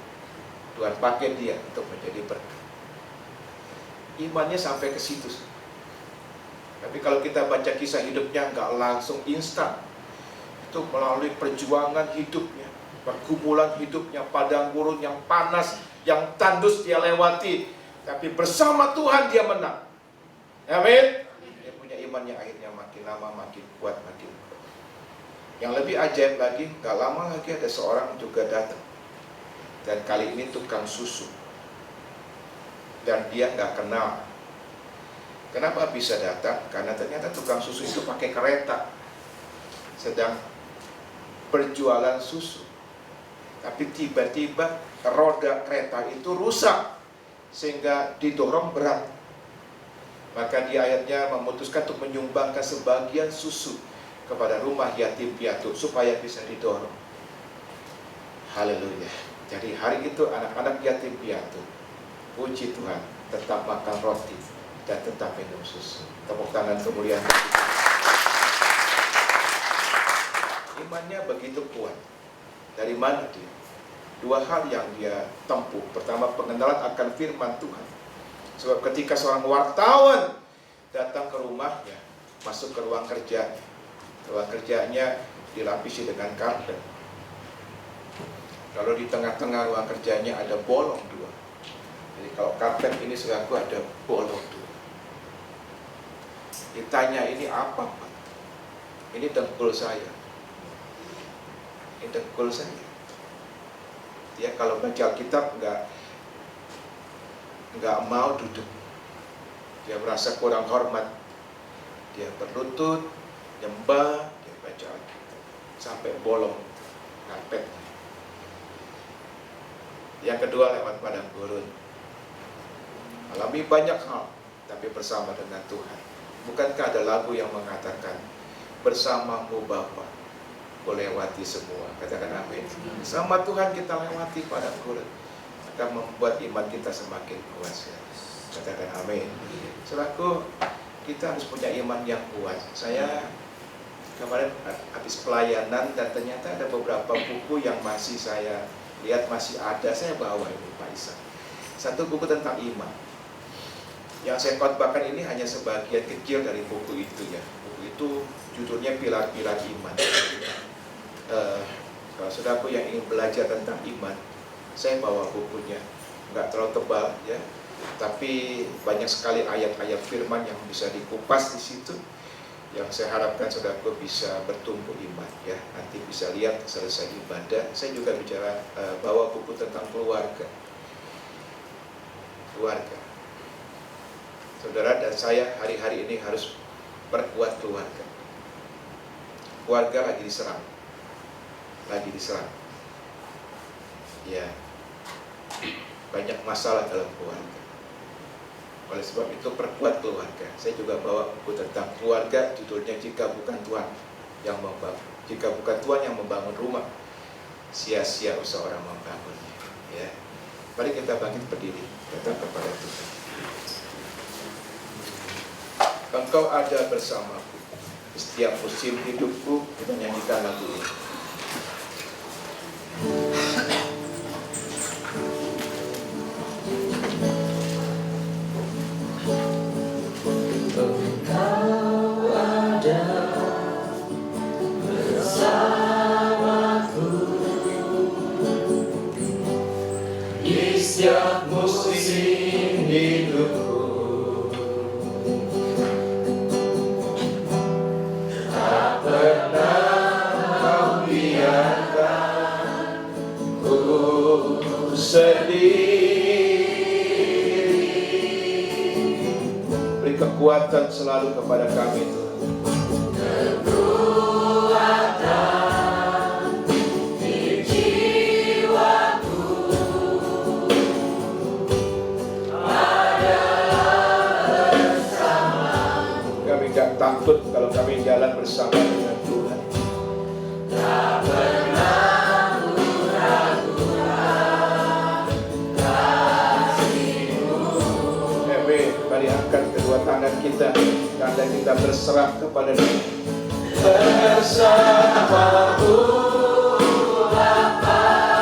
Tuhan pakai dia untuk menjadi berkat. Imannya sampai ke situ. Tapi kalau kita baca kisah hidupnya nggak langsung instan. Itu melalui perjuangan hidupnya, pergumulan hidupnya, padang gurun yang panas, yang tandus dia lewati. Tapi bersama Tuhan dia menang. Amin. Dia punya iman yang akhirnya makin lama makin kuat, makin kuat. Yang lebih ajaib lagi, nggak lama lagi ada seorang juga datang. Dan kali ini tukang susu. Dan dia nggak kenal. Kenapa bisa datang? Karena ternyata tukang susu itu pakai kereta, sedang berjualan susu. Tapi tiba-tiba roda kereta itu rusak, sehingga didorong berat. Maka dia akhirnya memutuskan untuk menyumbangkan sebagian susu kepada rumah yatim piatu supaya bisa didorong. Haleluya. Jadi hari itu anak-anak yatim piatu, puji Tuhan, tetap makan roti dan tetap minum susu. Tepuk tangan kemuliaan. Imannya begitu kuat. Dari mana dia? Dua hal yang dia tempuh. Pertama, pengenalan akan firman Tuhan. Sebab ketika seorang wartawan datang ke rumahnya, masuk ke ruang kerjanya, ruang kerjanya dilapisi dengan karpet. Kalau di tengah-tengah ruang kerjanya ada bolong 2. Jadi kalau karpet ini selaku ada bolong 2. Ditanya, ini apa Pak? Ini dengkul saya. Ini dengkul saya. Dia kalau baca Alkitab nggak mau duduk. Dia merasa kurang hormat. Dia berlutut, nyembah, dia baca Alkitab sampai bolong karpetnya. Yang kedua, lewat padang gurun. Alami banyak hal, tapi bersama dengan Tuhan. Bukankah ada lagu yang mengatakan, bersamamu Bapa, ku lewati semua. Katakan amin. Sama Tuhan kita lewati padang gurun, akan membuat iman kita semakin kuat. Katakan amin. Saudaraku, kita harus punya iman yang kuat. Saya kemarin habis pelayanan dan ternyata ada beberapa buku yang masih saya lihat masih ada, saya bawa ini Pak Isa. Satu buku tentang iman. Yang saya khotbahkan ini hanya sebagian kecil dari buku itu ya. Buku itu itu judulnya Pilar-Pilar Iman. Kalau saudaraku yang ingin belajar tentang iman, saya bawa bukunya, nggak terlalu tebal ya, tapi banyak sekali ayat-ayat firman yang bisa dikupas di situ, yang saya harapkan saudaraku bisa bertumbuh iman ya. Nanti bisa lihat selesai ibadah. Saya juga bicara bawa buku tentang keluarga. Saudara dan saya hari-hari ini harus perkuat keluarga. Keluarga lagi diserang. Ya, banyak masalah dalam keluarga. Oleh sebab itu perkuat keluarga. Saya juga bawa buku tentang keluarga, judulnya Jika Bukan Tuhan yang membangun. Jika bukan Tuhan yang membangun rumah, sia-sia usaha orang membangunnya. Ya, mari kita bangkit berdiri, datang kepada Tuhan. Engkau ada bersamaku di setiap musim hidupku. Kita nyanyikan lagu ini. Setiap musim hidupku, tak pernah kau biarkan ku sendiri. Beri kekuatan selalu kepada kami Tuhan. Takut kalau kami jalan bersama dengan Tuhan. Tak pernah ragu-ragu kasih-Mu. Mari angkat kedua tangan kita, tanda kita berserah kepada Dia. Bersama-Mu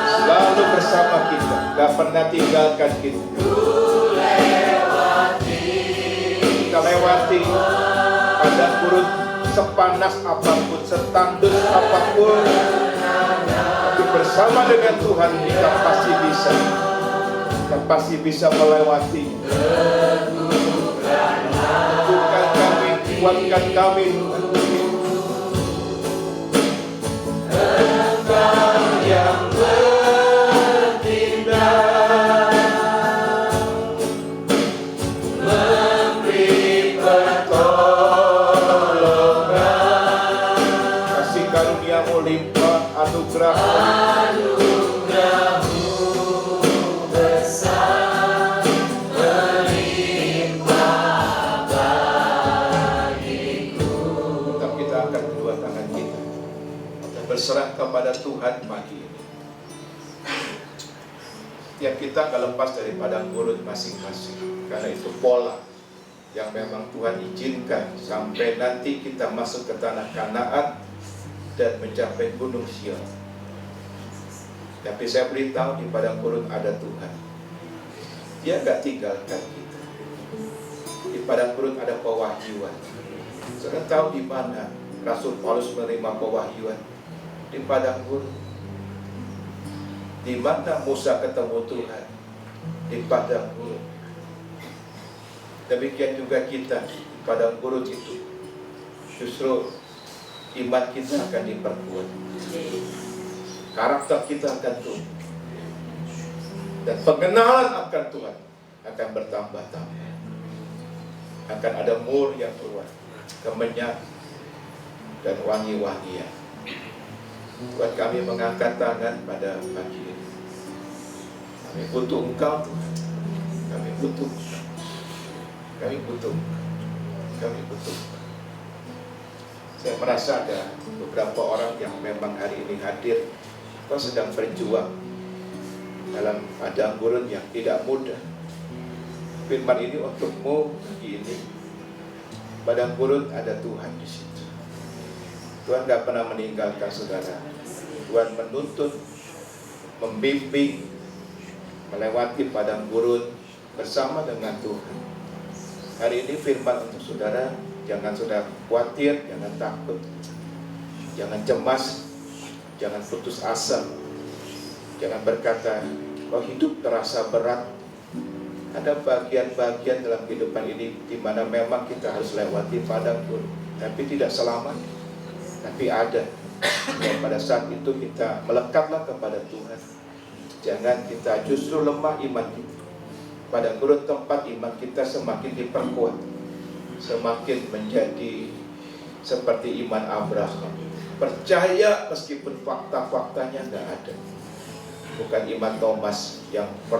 selalu bersama kita, gak pernah tinggalkan kita. Kita lewati padang gurun sepanas apapun, setandus apapun, tapi bersama dengan Tuhan kita pasti bisa melewati. Teguhkan kami, kuatkan kami, Engkau yang bertindak, memberi pertolongan, kasih karunia-Mu limpah, anugerah-Mu besar, melimpah bagiku. Tetap kita angkat kedua tangan kita dan berserah kepada Tuhan pagi ini. Tiap kita akan lepas dari padang gurun masing-masing, karena itu pola yang memang Tuhan izinkan sampai nanti kita masuk ke tanah Kanaan dan mencapai gunung Sion. Tapi saya beritahu di padang gurun ada Tuhan. Dia gak tinggalkan kita. Di padang gurun ada pewahyuan. Saudara tahu di mana Rasul Paulus menerima pewahyuan? Di padang gurun. Di mana Musa ketemu Tuhan? Di padang gurun. Demikian juga kita di padang gurun itu. Justru iman kita akan diperkuat. Karakter kita akan tumbuh. Dan pengenalan akan Tuhan akan bertambah-tambah. Akan ada mur yang keluar, kemenyan dan wangi-wangian. Buat kami mengangkat tangan pada pagi ini. Kami butuh Engkau Tuhan. Kami butuh. Kami butuh. Kami butuh. Saya merasa ada beberapa orang yang memang hari ini hadir. Kau sedang berjuang dalam padang gurun yang tidak mudah. Firman ini untukmu pagi ini. Padang gurun ada Tuhan di situ. Tuhan gak pernah meninggalkan saudara. Tuhan menuntun, membimbing, melewati padang gurun bersama dengan Tuhan. Hari ini firman untuk saudara, Jangan sudah khawatir, jangan takut, jangan cemas, jangan putus asa, jangan berkata, oh hidup terasa berat. Ada bagian-bagian dalam kehidupan ini di mana memang kita harus lewati padang gurun, tapi tidak selamanya, tapi ada. Dan pada saat itu kita melekatlah kepada Tuhan. Jangan kita justru lemah iman kita. Pada gurun tempat iman kita semakin diperkuat, semakin menjadi seperti iman Abraham, percaya meskipun fakta-faktanya nggak ada. Bukan iman Thomas yang perlu